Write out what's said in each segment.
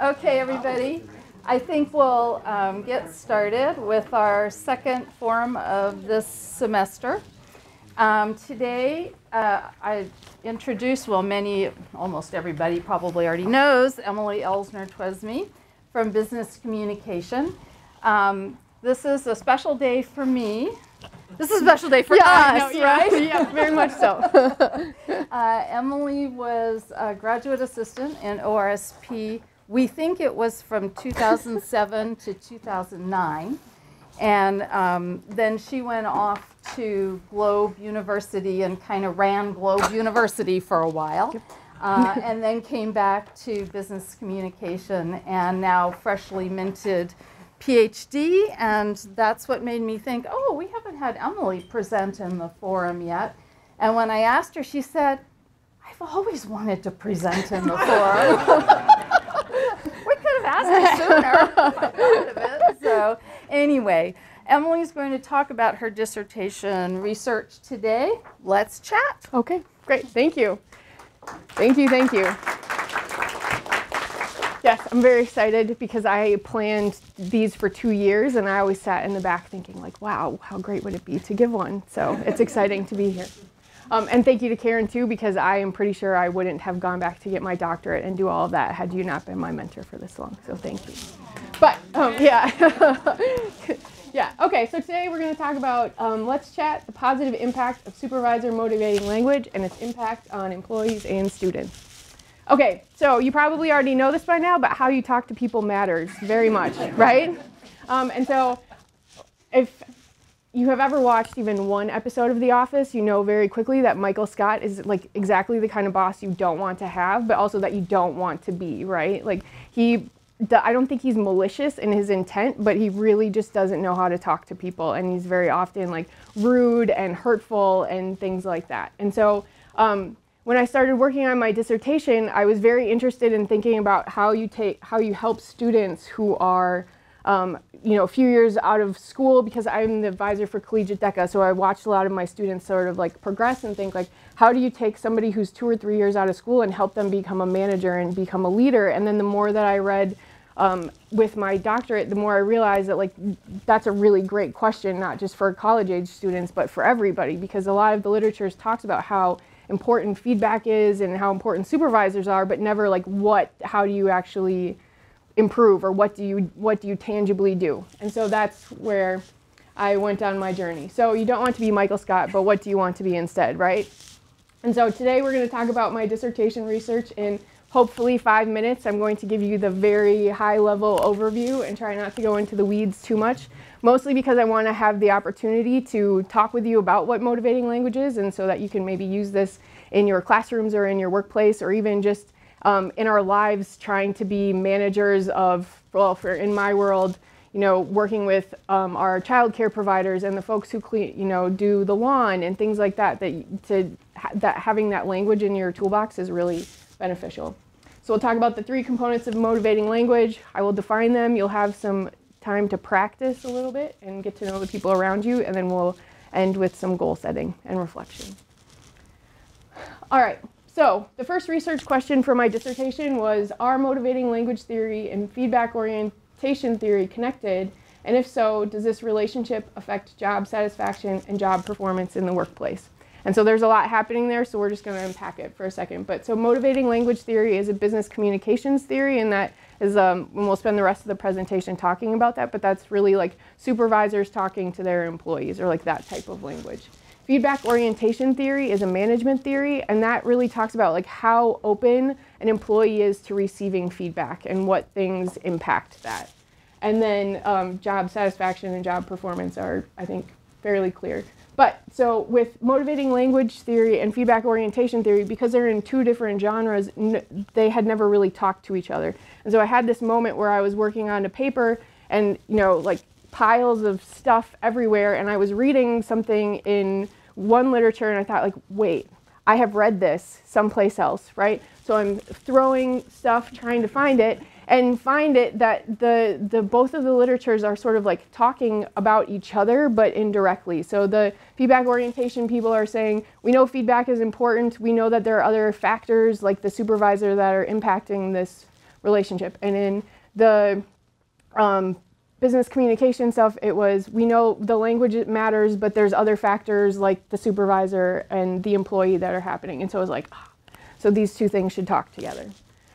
Okay, everybody. I think we'll get started with our second forum of this semester. Today, I introduce, well, almost everybody probably already knows, Emily Elsner-Twesme from Business Communication. This is a special day for me. This is a special day for us, right? Yeah, very much so. Emily was a graduate assistant in ORSP. We think it was from 2007 to 2009. And then she went off to Globe University and kind of ran Globe University for a while. And then came back to business communication and now freshly minted PhD, and that's what made me think, oh, we haven't had Emily present in the forum yet. And when I asked her, she said, I've always wanted to present in the forum. We could have asked her sooner. I thought of it. So anyway, Emily's going to talk about her dissertation research today. Let's chat. Okay, great. Thank you. Thank you, thank you. Yes, I'm very excited because I planned these for 2 years and I always sat in the back thinking like, wow, how great would it be to give one? So it's exciting to be here. And thank you to Karen too, because I am pretty sure I wouldn't have gone back to get my doctorate and do all of that had you not been my mentor for this long. So thank you. But yeah. Yeah, okay, so today we're going to talk about Let's Chat, the positive impact of supervisor motivating language and its impact on employees and students. Okay, so you probably already know this by now, but how you talk to people matters very much, right? And so if you have ever watched even one episode of The Office, you know very quickly that Michael Scott is like exactly the kind of boss you don't want to have, but also that you don't want to be, right? Like I don't think he's malicious in his intent, but he really just doesn't know how to talk to people, and he's very often like rude and hurtful and things like that. And so when I started working on my dissertation, I was very interested in thinking about how you help students who are a few years out of school, because I'm the advisor for Collegiate DECA, so I watched a lot of my students sort of like progress and think like, how do you take somebody who's 2 or 3 years out of school and help them become a manager and become a leader? And then the more that I read with my doctorate, the more I realized that like that's a really great question, not just for college age students, but for everybody, because a lot of the literature talks about how important feedback is and how important supervisors are, but never like how do you actually improve, or what do you tangibly do? And so that's where I went on my journey. So you don't want to be Michael Scott, but what do you want to be instead, right? And so today we're going to talk about my dissertation research in hopefully 5 minutes. I'm going to give you the very high level overview and try not to go into the weeds too much, mostly because I want to have the opportunity to talk with you about what motivating language is, and so that you can maybe use this in your classrooms or in your workplace, or even just in our lives trying to be managers of, well, in my world, working with our child care providers and the folks who clean, do the lawn and things like that, that having that language in your toolbox is really beneficial. So we'll talk about the 3 components of motivating language. I will define them. You'll have some time to practice a little bit and get to know the people around you, and then we'll end with some goal setting and reflection. All right, so the first research question for my dissertation was, are motivating language theory and feedback orientation theory connected? And if so, does this relationship affect job satisfaction and job performance in the workplace? And so there's a lot happening there, so we're just going to unpack it for a second. But so motivating language theory is a business communications theory, and that is, and we'll spend the rest of the presentation talking about that, but that's really like supervisors talking to their employees, or like that type of language. Feedback orientation theory is a management theory, and that really talks about like how open an employee is to receiving feedback and what things impact that. And then job satisfaction and job performance are, I think, fairly clear. But so with motivating language theory and feedback orientation theory, because they're in 2 different genres, they had never really talked to each other. And so I had this moment where I was working on a paper and, like piles of stuff everywhere, and I was reading something in one literature and I thought like, wait, I have read this someplace else, right? So I'm throwing stuff, trying to find it, and find it that both of the literatures are sort of like talking about each other, but indirectly. So the feedback orientation people are saying, we know feedback is important. We know that there are other factors like the supervisor that are impacting this relationship. And in the business communication stuff, it was, we know the language matters, but there's other factors like the supervisor and the employee that are happening. And so it was like, so these two things should talk together,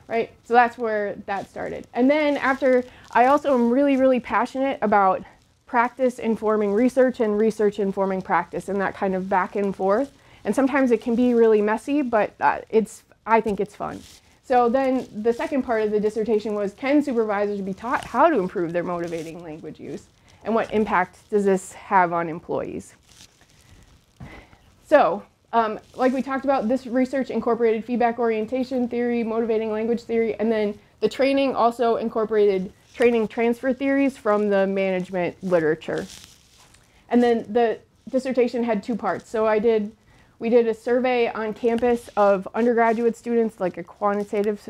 right? So that's where that started. And then after, I also am really, really passionate about practice informing research and research informing practice, and that kind of back and forth. And sometimes it can be really messy, but I think it's fun. So then the second part of the dissertation was, can supervisors be taught how to improve their motivating language use? And what impact does this have on employees? So, like we talked about, this research incorporated feedback orientation theory, motivating language theory, and then the training also incorporated training transfer theories from the management literature. And then the dissertation had two parts. So we did a survey on campus of undergraduate students, like a quantitative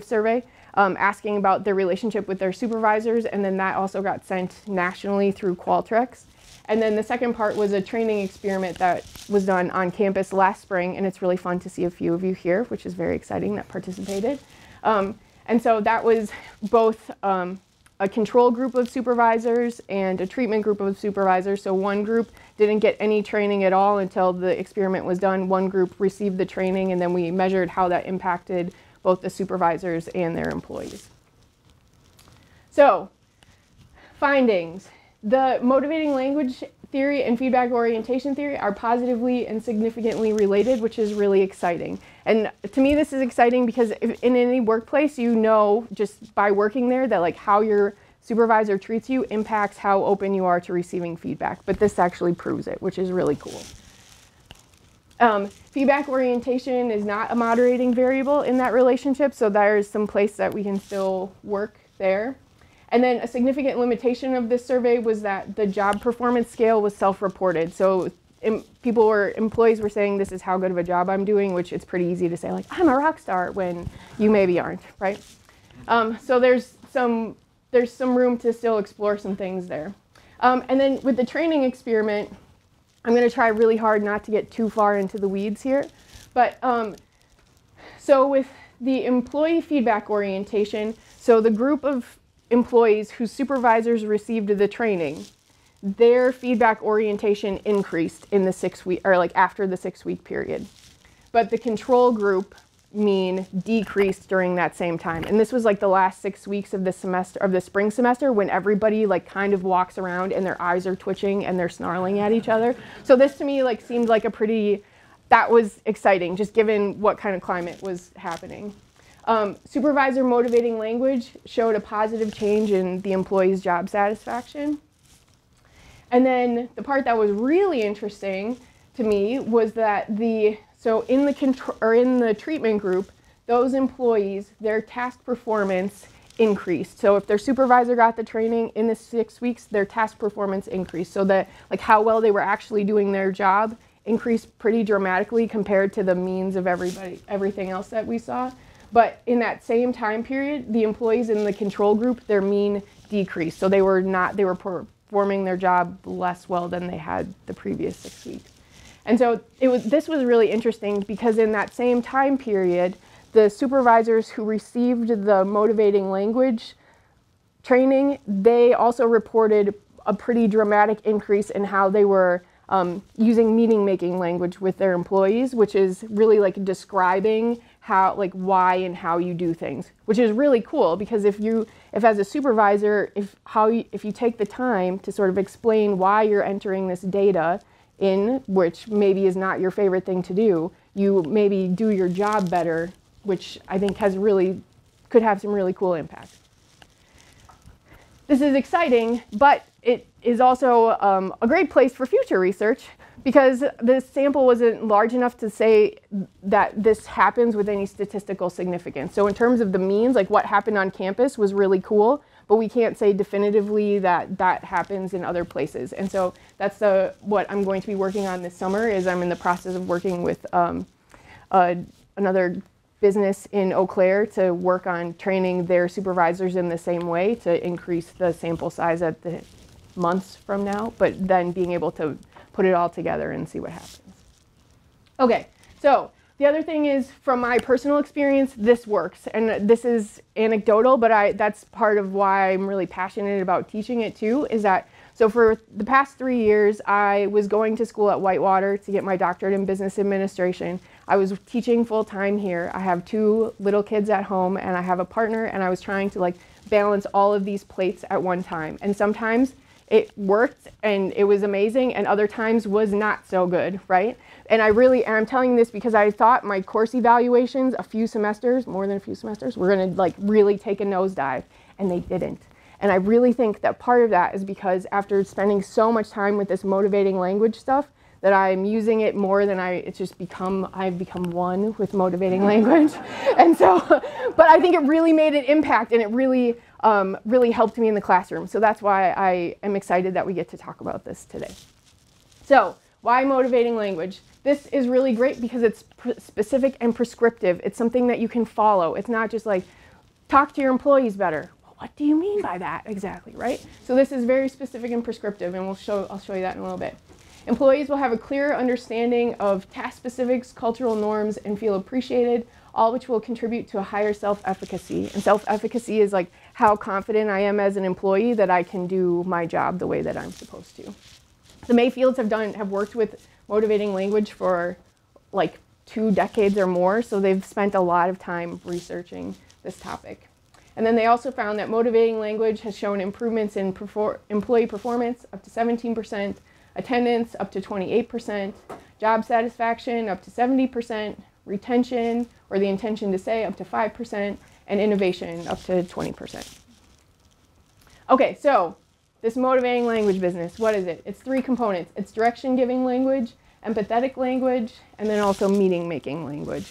survey, asking about their relationship with their supervisors, and then that also got sent nationally through Qualtrics. And then the second part was a training experiment that was done on campus last spring, and it's really fun to see a few of you here, which is very exciting, that participated. And so that was both a control group of supervisors and a treatment group of supervisors. So one group didn't get any training at all until the experiment was done. One group received the training, and then we measured how that impacted both the supervisors and their employees. So, findings. The motivating language theory and feedback orientation theory are positively and significantly related, which is really exciting. And to me, this is exciting because in any workplace, you know, just by working there, that like how your supervisor treats you impacts how open you are to receiving feedback. But this actually proves it, which is really cool. Feedback orientation is not a moderating variable in that relationship, so there's some place that we can still work there. And then a significant limitation of this survey was that the job performance scale was self-reported. So employees were saying, this is how good of a job I'm doing, which it's pretty easy to say, like, I'm a rock star, when you maybe aren't, right? So there's some room to still explore some things there. And then with the training experiment, I'm going to try really hard not to get too far into the weeds here. But so with the employee feedback orientation, so the group of employees whose supervisors received the training, their feedback orientation increased in the 6 week, or like after the 6 week period. But the control group mean decreased during that same time. And this was like the last 6 weeks of the semester, of the spring semester, when everybody like kind of walks around and their eyes are twitching and they're snarling at each other. So this to me like seemed like a pretty, that was exciting, just given what kind of climate was happening. Supervisor motivating language showed a positive change in the employee's job satisfaction. And then the part that was really interesting to me was that so in the treatment group, those employees, their task performance increased. So if their supervisor got the training in the 6 weeks, their task performance increased. So that like how well they were actually doing their job increased pretty dramatically compared to the means of everything else that we saw. But in that same time period, the employees in the control group, their mean decreased. So they were performing their job less well than they had the previous 6 weeks. And so this was really interesting because in that same time period, the supervisors who received the motivating language training, they also reported a pretty dramatic increase in how they were using meaning-making language with their employees, which is really like describing how, like why and how you do things, which is really cool because if as a supervisor, if you take the time to sort of explain why you're entering this data in, which maybe is not your favorite thing to do, you maybe do your job better, which I think could have some really cool impact. This is exciting, but it is also a great place for future research because this sample wasn't large enough to say that this happens with any statistical significance. So in terms of the means, like what happened on campus was really cool, but we can't say definitively that that happens in other places. And so that's what I'm going to be working on this summer. Is I'm in the process of working with another business in Eau Claire to work on training their supervisors in the same way to increase the sample size at the months from now, but then being able to put it all together and see what happens. Okay, so The other thing is, from my personal experience, this works. And this is anecdotal, but that's part of why I'm really passionate about teaching it too, is that, so for the past 3 years, I was going to school at Whitewater to get my doctorate in business administration. I was teaching full-time here. I have 2 little kids at home, and I have a partner, and I was trying to like balance all of these plates at one time. And sometimes it worked and it was amazing, and other times was not so good, right? And I'm telling this because I thought my course evaluations more than a few semesters, were gonna like really take a nosedive, and they didn't. And I really think that part of that is because after spending so much time with this motivating language stuff, that I'm using it more than I've become one with motivating language. And so, but I think it really made an impact, and it really, really helped me in the classroom. So that's why I am excited that we get to talk about this today. So why motivating language? This is really great because it's specific and prescriptive. It's something that you can follow. It's not just like, talk to your employees better. What do you mean by that exactly, right? So this is very specific and prescriptive, and I'll show you that in a little bit. Employees will have a clear understanding of task specifics, cultural norms, and feel appreciated, all which will contribute to a higher self-efficacy. And self-efficacy is like how confident I am as an employee that I can do my job the way that I'm supposed to. The Mayfields have worked with motivating language for like 2 decades or more, so they've spent a lot of time researching this topic. And then they also found that motivating language has shown improvements in employee performance up to 17%, attendance up to 28%, job satisfaction up to 70%, retention, or the intention to say, up to 5%, and innovation up to 20%. Okay, so this motivating language business, what is it? It's 3 components. It's direction-giving language, empathetic language, and then also meaning-making language.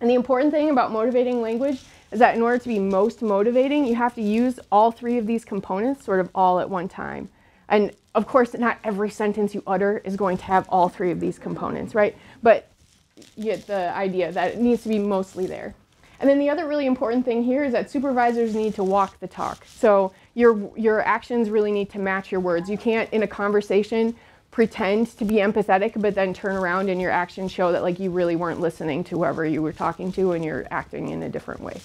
And the important thing about motivating language is that in order to be most motivating, you have to use all 3 of these components sort of all at one time. And of course, not every sentence you utter is going to have all 3 of these components, right? But you get the idea that it needs to be mostly there. And then the other really important thing here is that supervisors need to walk the talk. So your actions really need to match your words. You can't, in a conversation, pretend to be empathetic, but then turn around and your actions show that like you really weren't listening to whoever you were talking to and you're acting in a different way.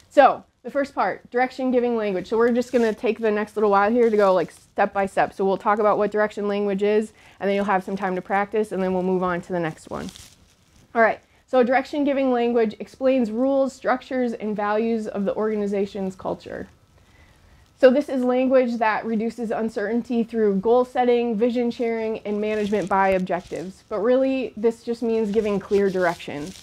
So the first part, direction-giving language. So we're just going to take the next little while here to go like step by step. So we'll talk about what direction language is, and then you'll have some time to practice, and then we'll move on to the next one. All right, so direction-giving language explains rules, structures, and values of the organization's culture. So this is language that reduces uncertainty through goal setting, vision sharing, and management by objectives. But really, this just means giving clear direction.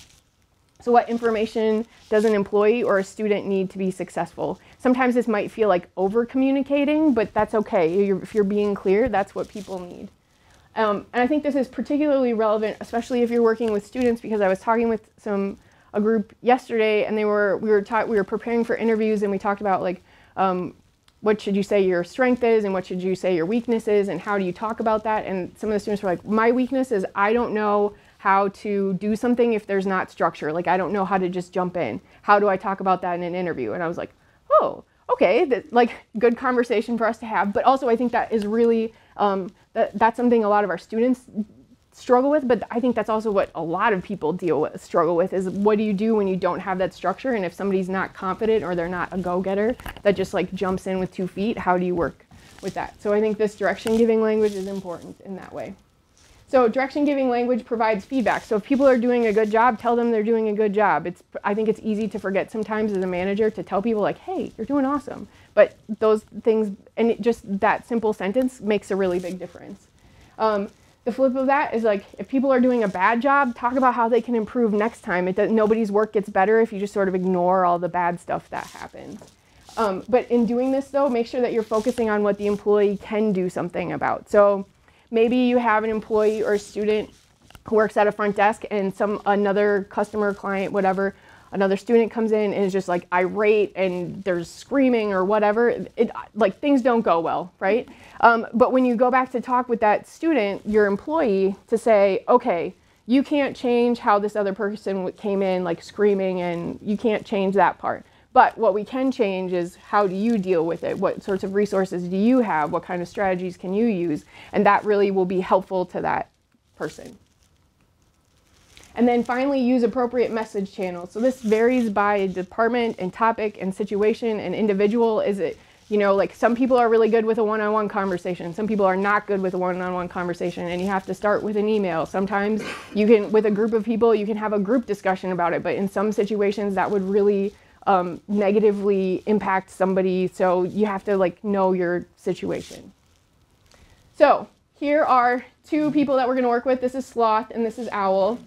So what information does an employee or a student need to be successful? Sometimes this might feel like over-communicating, but that's okay. If you're being clear, that's what people need. And I think this is particularly relevant, especially if you're working with students, because I was talking with a group yesterday, and we were preparing for interviews, and we talked about like what should you say your strength is, and what should you say your weakness is, and how do you talk about that? And some of the students were like, my weakness is I don't know how to do something if there's not structure. Like, I don't know how to just jump in. How do I talk about that in an interview? And I was like, oh, okay, like good conversation for us to have. But also I think that is really, that's something a lot of our students struggle with, but I think that's also what a lot of people struggle with is what do you do when you don't have that structure? And if somebody's not confident or they're not a go-getter that just like jumps in with 2 feet, how do you work with that? So I think this direction-giving language is important in that way. So direction-giving language provides feedback. So if people are doing a good job, tell them they're doing a good job. I think it's easy to forget sometimes as a manager to tell people like, hey, you're doing awesome. But those things, and just that simple sentence makes a really big difference. The flip of that is like, if people are doing a bad job, talk about how they can improve next time. Nobody's work gets better if you just sort of ignore all the bad stuff that happens. But in doing this though, make sure that you're focusing on what the employee can do something about. So maybe you have an employee or a student who works at a front desk and another customer, client, whatever, another student comes in and is just like irate and there's screaming or whatever. Like things don't go well, right? But when you go back to talk with that student, your employee, to say, okay, you can't change how this other person came in like screaming and you can't change that part. But what we can change is how do you deal with it? What sorts of resources do you have? What kind of strategies can you use? And that really will be helpful to that person. And then finally, use appropriate message channels. So this varies by department and topic and situation and individual. Is it, you know, like some people are really good with a one-on-one conversation. Some people are not good with a one-on-one conversation, and you have to start with an email. Sometimes you can, with a group of people, you can have a group discussion about it, but in some situations that would really negatively impact somebody. So you have to like know your situation. So here are two people that we're going to work with. This is Sloth and this is Owl.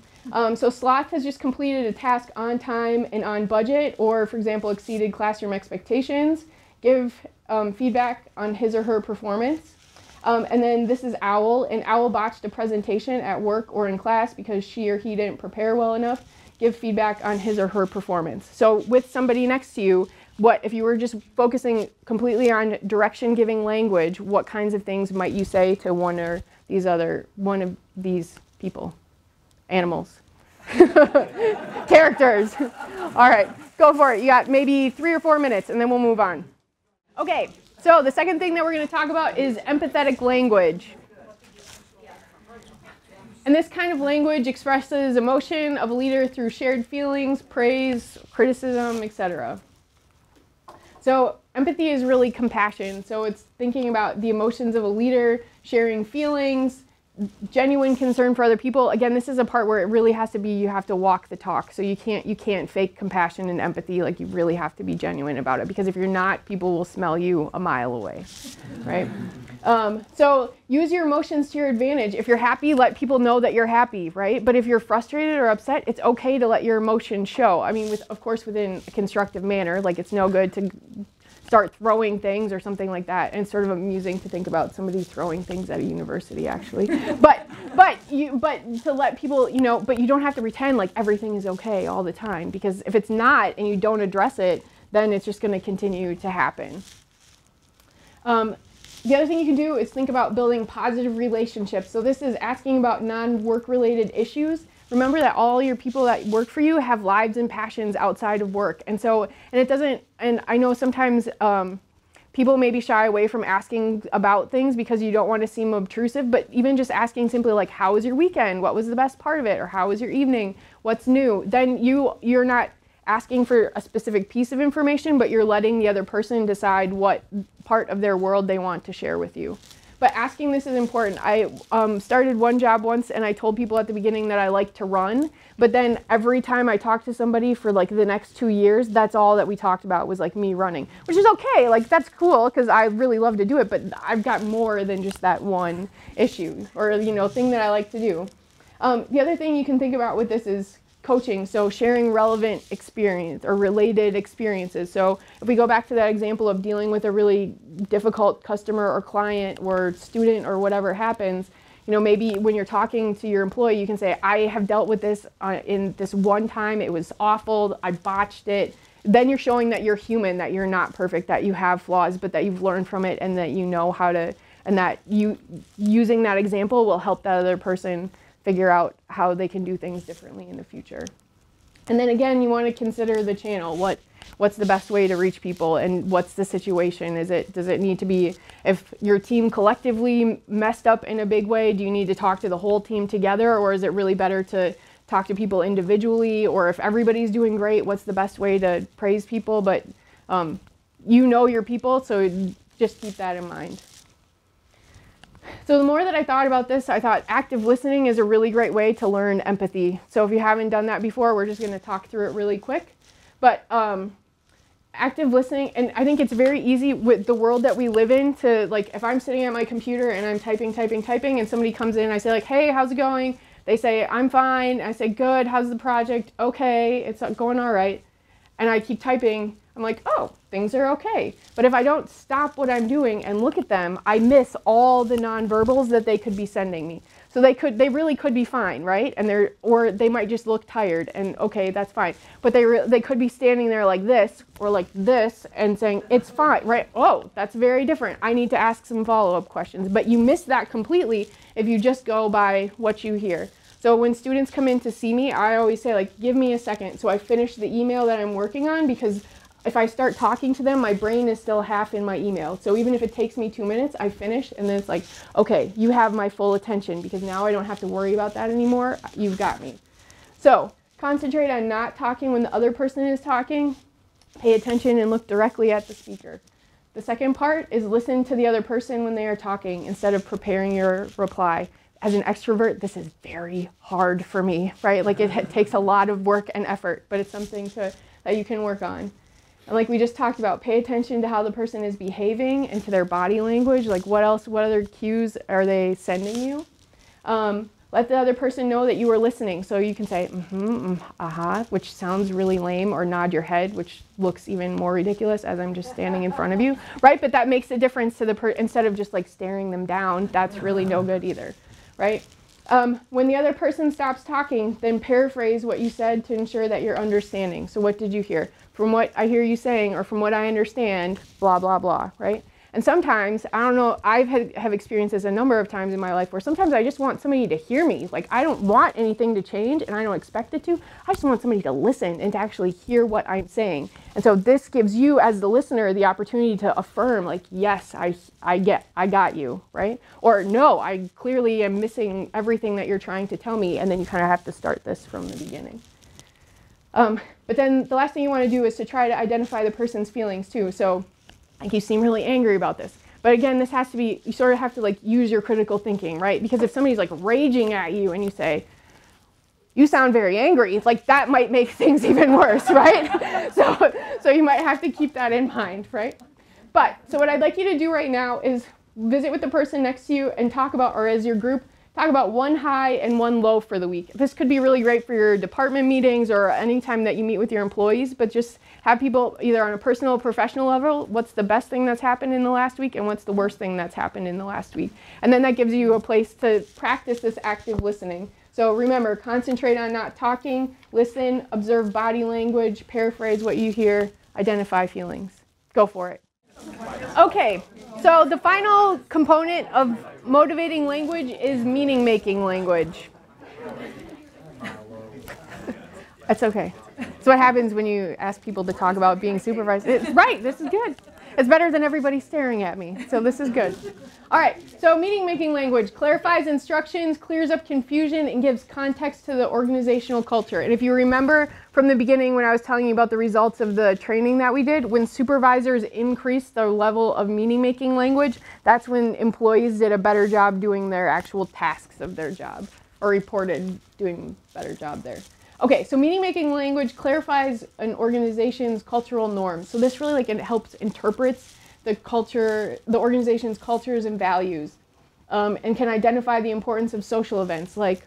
So Sloth has just completed a task on time and on budget, or for example, exceeded classroom expectations. Give feedback on his or her performance. And then this is Owl, and Owl botched a presentation at work or in class because she or he didn't prepare well enough. Give feedback on his or her performance. So with somebody next to you, if you were just focusing completely on direction giving language, what kinds of things might you say to one of these people? Animals. Characters. All right, go for it. You got maybe 3 or 4 minutes and then we'll move on. Okay, so the second thing that we're going to talk about is empathetic language. And this kind of language expresses emotion of a leader through shared feelings, praise, criticism, etc. So empathy is really compassion. So it's thinking about the emotions of a leader, sharing feelings, genuine concern for other people. Again, this is a part where it really has to be, you have to walk the talk. So you can't fake compassion and empathy. Like, you really have to be genuine about it, because if you're not, people will smell you a mile away, right? So use your emotions to your advantage. If you're happy, let people know that you're happy, right? But if you're frustrated or upset, it's okay to let your emotions show. I mean, of course, within a constructive manner. Like, it's no good to start throwing things or something like that. And it's sort of amusing to think about somebody throwing things at a university, actually. But to let people, you know, but you don't have to pretend like everything is okay all the time, because if it's not and you don't address it, then it's just going to continue to happen. The other thing you can do is think about building positive relationships. So this is asking about non-work related issues. Remember that all your people that work for you have lives and passions outside of work. And I know sometimes people maybe shy away from asking about things because you don't want to seem obtrusive, but even just asking simply like, how was your weekend? What was the best part of it? Or how was your evening? What's new? Then you're not asking for a specific piece of information, but you're letting the other person decide what part of their world they want to share with you. But asking this is important. I started one job once, and I told people at the beginning that I like to run, but then every time I talked to somebody for like the next 2 years, that's all that we talked about was like me running, which is okay. Like, that's cool because I really love to do it, but I've got more than just that one issue or, you know, thing that I like to do. The other thing you can think about with this is coaching, so sharing relevant experience or related experiences. So if we go back to that example of dealing with a really difficult customer or client or student or whatever happens, you know, maybe when you're talking to your employee, you can say, I have dealt with this in this one time, it was awful, I botched it. Then you're showing that you're human, that you're not perfect, that you have flaws, but that you've learned from it and that you know how to, and that using that example will help that other person figure out how they can do things differently in the future. And then again, you want to consider the channel. What's the best way to reach people, and what's the situation? Does it need to be, if your team collectively messed up in a big way, do you need to talk to the whole team together, or is it really better to talk to people individually? Or if everybody's doing great, what's the best way to praise people? But you know your people, so just keep that in mind. So the more that I thought about this, I thought active listening is a really great way to learn empathy. So if you haven't done that before, we're just going to talk through it really quick. But active listening, and I think it's very easy with the world that we live in to, like, if I'm sitting at my computer and I'm typing, and somebody comes in and I say like, hey, how's it going? They say, I'm fine. I say, good. How's the project? Okay, it's going all right. And I keep typing. I'm like, oh, things are okay. But if I don't stop what I'm doing and look at them, I miss all the nonverbals that they could be sending me. So they really could be fine, right? And or they might just look tired, and okay, that's fine. But they could be standing there like this or like this and saying, it's fine, right? Oh, that's very different. I need to ask some follow-up questions. But you miss that completely if you just go by what you hear. So when students come in to see me, I always say, like, give me a second. So I finish the email that I'm working on, because if I start talking to them, my brain is still half in my email. So even if it takes me 2 minutes, I finish, and then it's like, okay, you have my full attention, because now I don't have to worry about that anymore. You've got me. So concentrate on not talking when the other person is talking. Pay attention and look directly at the speaker. The second part is listen to the other person when they are talking instead of preparing your reply. As an extrovert, this is very hard for me, right? Like it takes a lot of work and effort, but it's something that you can work on. And like we just talked about, pay attention to how the person is behaving and to their body language. Like what other cues are they sending you? Let the other person know that you are listening. So you can say, which sounds really lame, or nod your head, which looks even more ridiculous as I'm just standing in front of you, right? But that makes a difference to the instead of just like staring them down, that's really no good either, right? When the other person stops talking, then paraphrase what you said to ensure that you're understanding. So what did you hear? From what I hear you saying, or from what I understand, blah, blah, blah, right? And sometimes, I don't know, have experienced this a number of times in my life where sometimes I just want somebody to hear me. Like I don't want anything to change and I don't expect it to. I just want somebody to listen and to actually hear what I'm saying. And so this gives you as the listener the opportunity to affirm like, yes, I got you, right? Or no, I clearly am missing everything that you're trying to tell me. And then you kind of have to start this from the beginning. But then the last thing you want to do is to try to identify the person's feelings too. So like you seem really angry about this. But again, this has to be, you sort of have to like use your critical thinking, right? Because if somebody's like raging at you and you say, you sound very angry, like that might make things even worse, right? So you might have to keep that in mind, right? But, so what I'd like you to do right now is visit with the person next to you and talk about, or as your group, talk about one high and one low for the week. This could be really great for your department meetings or any time that you meet with your employees, but just have people either on a personal or professional level, what's the best thing that's happened in the last week and what's the worst thing that's happened in the last week. And then that gives you a place to practice this active listening. So remember, concentrate on not talking, listen, observe body language, paraphrase what you hear, identify feelings. Go for it. Okay, so the final component of motivating language is meaning-making language. That's okay. It's what happens when you ask people to talk about being supervised. It's right, this is good. It's better than everybody staring at me, so this is good. All right, so meaning-making language clarifies instructions, clears up confusion, and gives context to the organizational culture. And if you remember from the beginning when I was telling you about the results of the training that we did, when supervisors increased the level of meaning-making language, that's when employees did a better job doing their actual tasks of their job, or reported doing a better job there. Okay, so meaning-making language clarifies an organization's cultural norms. So this really it helps interprets the culture, the organization's cultures and values, and can identify the importance of social events. Like,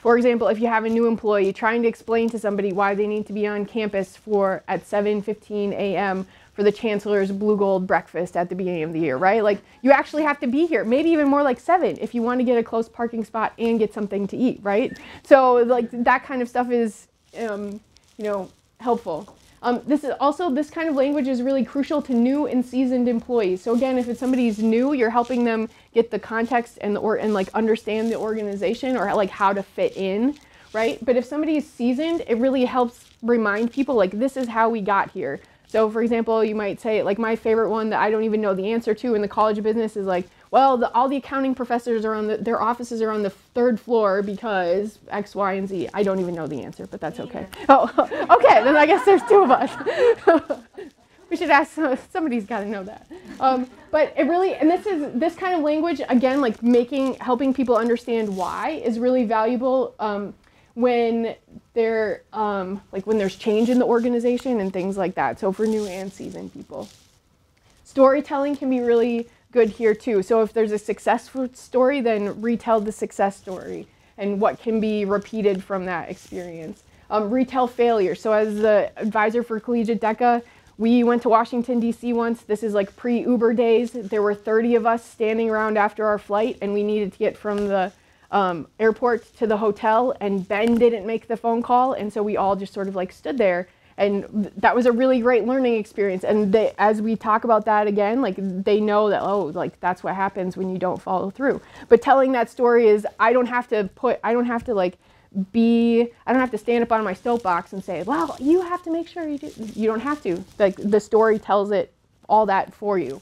for example, if you have a new employee, trying to explain to somebody why they need to be on campus at 7:15 a.m. for the chancellor's blue gold breakfast at the beginning of the year, right? Like, you actually have to be here, maybe even more like 7 if you want to get a close parking spot and get something to eat, right? So like that kind of stuff is, helpful. This kind of language is really crucial to new and seasoned employees. So again, if it's somebody's new, you're helping them get the context and understand the organization or how to fit in, right? But if somebody is seasoned, it really helps remind people this is how we got here. So for example, you might say, my favorite one that I don't even know the answer to in the College of Business is all the accounting professors are their offices are on the 3rd floor because X, Y, and Z. I don't even know the answer, but that's okay. Oh, okay, then I guess there's 2 of us. We should ask, somebody's got to know that. But it really, and this kind of language, again, helping people understand why is really valuable when when there's change in the organization and things like that. So for new and seasoned people. Storytelling can be really good here too. So if there's a successful story, then retell the success story and what can be repeated from that experience. Retell failure. So as the advisor for Collegiate DECA, we went to Washington, D.C. once. This is pre-Uber days. There were 30 of us standing around after our flight, and we needed to get from the airport to the hotel, and Ben didn't make the phone call, and so we all just sort of stood there. And that was a really great learning experience. And as we talk about that again, they know that, that's what happens when you don't follow through. But telling that story is, I don't have to stand up on my soapbox and say, well, you have to make sure you do. You don't have to. The story tells it all that for you.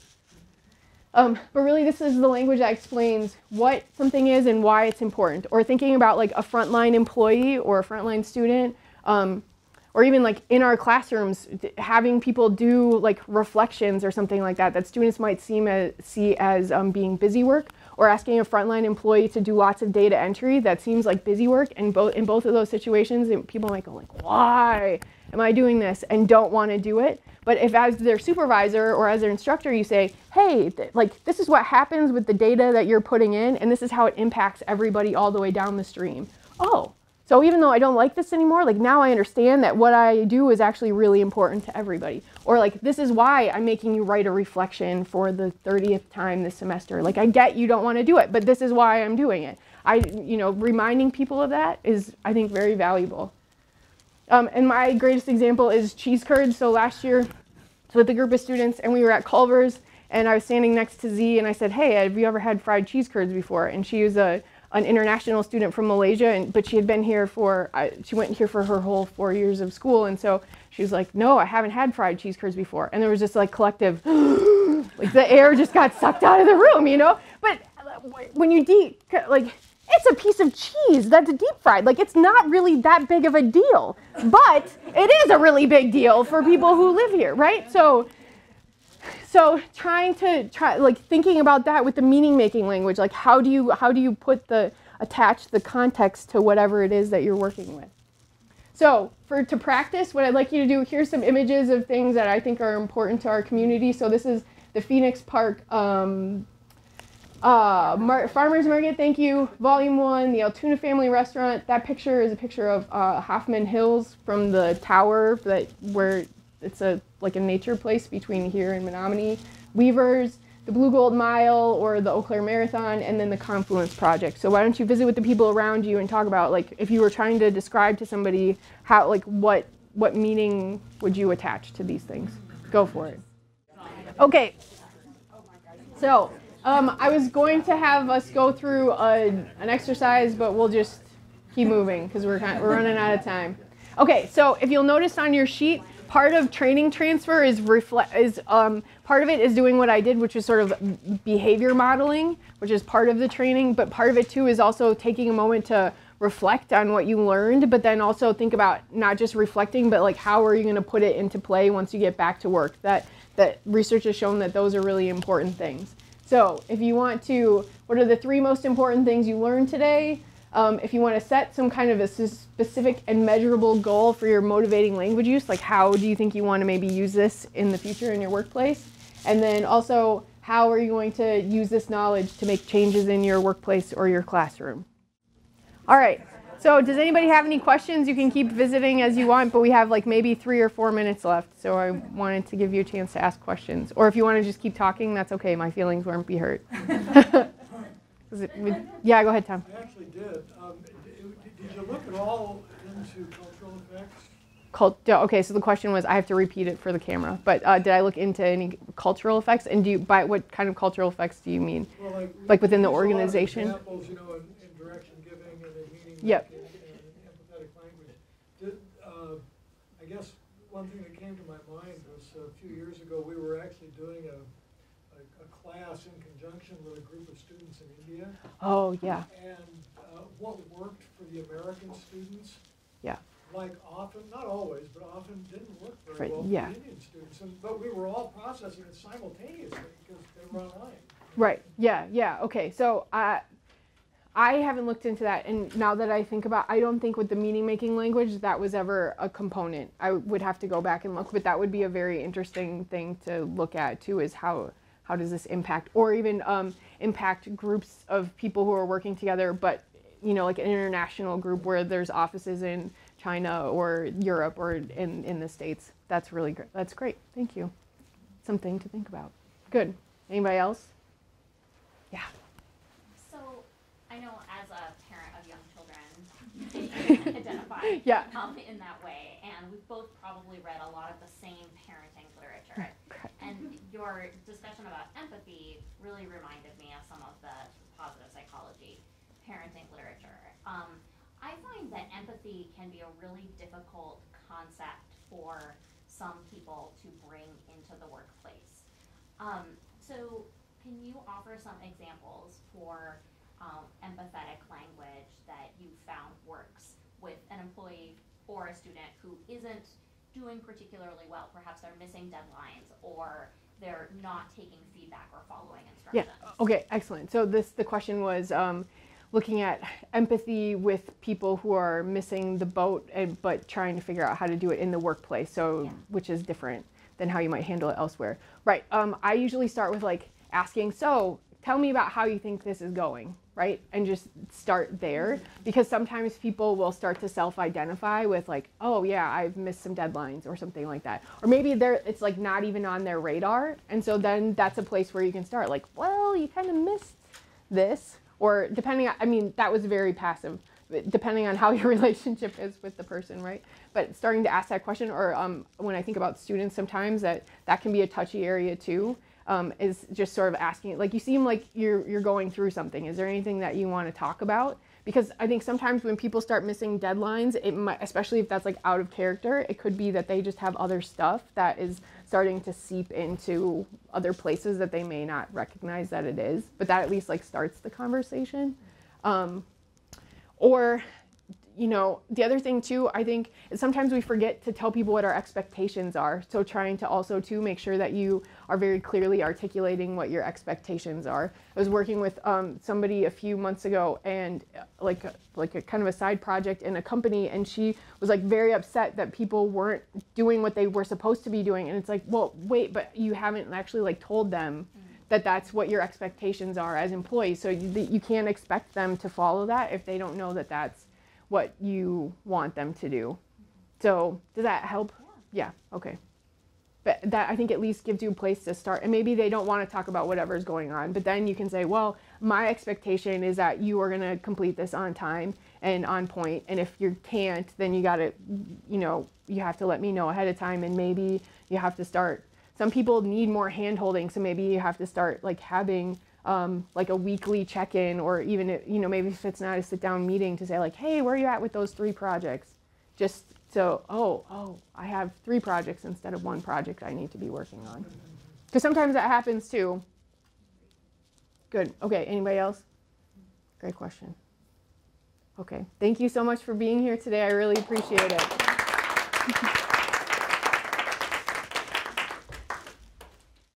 But really, this is the language that explains what something is and why it's important. Or thinking about like a frontline employee or a frontline student, or even like in our classrooms, having people do like reflections or something like that students might see as being busy work, or asking a frontline employee to do lots of data entry that seems like busy work. And in both of those situations, people might go like, why am I doing this, and don't want to do it. But if as their supervisor or as their instructor you say, hey, like this is what happens with the data that you're putting in, and this is how it impacts everybody all the way down the stream. Oh, so even though I don't like this anymore, like now I understand that what I do is actually really important to everybody. Or like, this is why I'm making you write a reflection for the 30th time this semester. Like I get you don't want to do it, but this is why I'm doing it. Reminding people of that is, I think, very valuable. And my greatest example is cheese curds. So last year, with a group of students, and we were at Culver's, and I was standing next to Z, and I said, hey, have you ever had fried cheese curds before? And she was an international student from Malaysia, but she had been here she went here for her whole 4 years of school, and so she was like, no, I haven't had fried cheese curds before. And there was just like collective, like the air just got sucked out of the room, But when you it's a piece of cheese that's deep fried. Like, it's not really that big of a deal, but it is a really big deal for people who live here, right? So thinking about that with the meaning-making language, like how do you attach the context to whatever it is that you're working with? So to practice, what I'd like you to do, here's some images of things that I think are important to our community. So this is the Phoenix Park Farmers Market, thank you. Volume 1, the Altoona Family Restaurant. That picture is a picture of Hoffman Hills from the tower where it's like a nature place between here and Menominee. Weavers, the Blue Gold Mile or the Eau Claire Marathon, and then the Confluence Project. So why don't you visit with the people around you and talk about, like, if you were trying to describe to somebody how, like, what meaning would you attach to these things? Go for it. Okay. So I was going to have us go through an exercise, but we'll just keep moving because we're running out of time. Okay, so if you'll notice on your sheet, part of training transfer is part of it is doing what I did, which is sort of behavior modeling, which is part of the training, but part of it too is also taking a moment to reflect on what you learned, but then also think about not just reflecting, but like how are you going to put it into play once you get back to work. That research has shown that those are really important things. So if you want to, what are the 3 most important things you learned today? If you want to set some kind of a specific and measurable goal for your motivating language use, like how do you think you want to maybe use this in the future in your workplace? And then also, how are you going to use this knowledge to make changes in your workplace or your classroom? All right, so does anybody have any questions? You can keep visiting as you want, but we have like maybe 3 or 4 minutes left, so I wanted to give you a chance to ask questions. Or if you want to just keep talking, that's okay. My feelings won't be hurt. Yeah, go ahead, Tom. I actually did. Did you look at all into cultural effects? Okay, so the question was, I have to repeat it for the camera, but did I look into any cultural effects? And by what kind of cultural effects do you mean? Well, like within the organization? Examples, in direction giving and in meaning yep. and empathetic language. I guess one thing that came to my mind was a few years ago we were actually doing a class in conjunction with a group of students in India. Oh, yeah. And what worked for the American students, yeah, like often, not always, but often didn't work very well for yeah. the Indian students. But we were all processing it simultaneously because they were online. Right, yeah, okay. So I haven't looked into that, and now that I think about, I don't think with the meaning-making language that was ever a component. I would have to go back and look, but that would be a very interesting thing to look at too, is how does this impact, or even impact groups of people who are working together, but like an international group where there's offices in China or Europe or in the States. That's really great. That's great. Thank you. Something to think about. Good. Anybody else? Yeah. So I know as a parent of young children, you can identify yeah. In that way, and we've both probably read a lot of the same parenting literature. Right. And your discussion about empathy really reminded me of some of the positive psychology parenting literature. I find that empathy can be a really difficult concept for some people to bring into the workplace. So can you offer some examples for empathetic language that you found works with an employee or a student who isn't doing particularly well? Perhaps they're missing deadlines or they're not taking feedback or following Yeah, instructions. okay, excellent. So the question was looking at empathy with people who are missing the boat, but trying to figure out how to do it in the workplace, so Yeah. which is different than how you might handle it elsewhere. Right, I usually start with like asking, so tell me about how you think this is going, right? And just start there, because sometimes people will start to self-identify with like, oh yeah, I've missed some deadlines or something like that. Or maybe it's like not even on their radar. And so then that's a place where you can start like, well, you kind of missed this. Or depending on, I mean, that was very passive, depending on how your relationship is with the person, right? But starting to ask that question, or when I think about students sometimes, that can be a touchy area too. Is just sort of asking, like, you seem like you're going through something. Is there anything that you want to talk about? Because I think sometimes when people start missing deadlines, it might, especially if that's like out of character, it could be that they just have other stuff that is starting to seep into other places that they may not recognize that it is. But that at least like starts the conversation. Or, you know, the other thing too, I think, is sometimes we forget to tell people what our expectations are. So trying to also too make sure that you are very clearly articulating what your expectations are. I was working with somebody a few months ago, and like a kind of a side project in a company, and she was like very upset that people weren't doing what they were supposed to be doing. And it's like, well, wait, but you haven't actually like told them that that's what your expectations are as employees. So you can't expect them to follow that if they don't know that that's what you want them to do. So does that help? Yeah, okay. But that, I think, at least gives you a place to start. And maybe they don't want to talk about whatever's going on, but then you can say, well, my expectation is that you are going to complete this on time and on point. And if you can't, then you got to, you know, you have to let me know ahead of time. And maybe you have to start, some people need more hand holding. So maybe you have to start like having like a weekly check-in, or even, you know, maybe if it's not a sit-down meeting, to say like, hey, where are you at with those 3 projects? Just so, oh, I have 3 projects instead of 1 project I need to be working on. Because sometimes that happens too. Good. Okay, anybody else? Great question. Okay, thank you so much for being here today. I really appreciate it.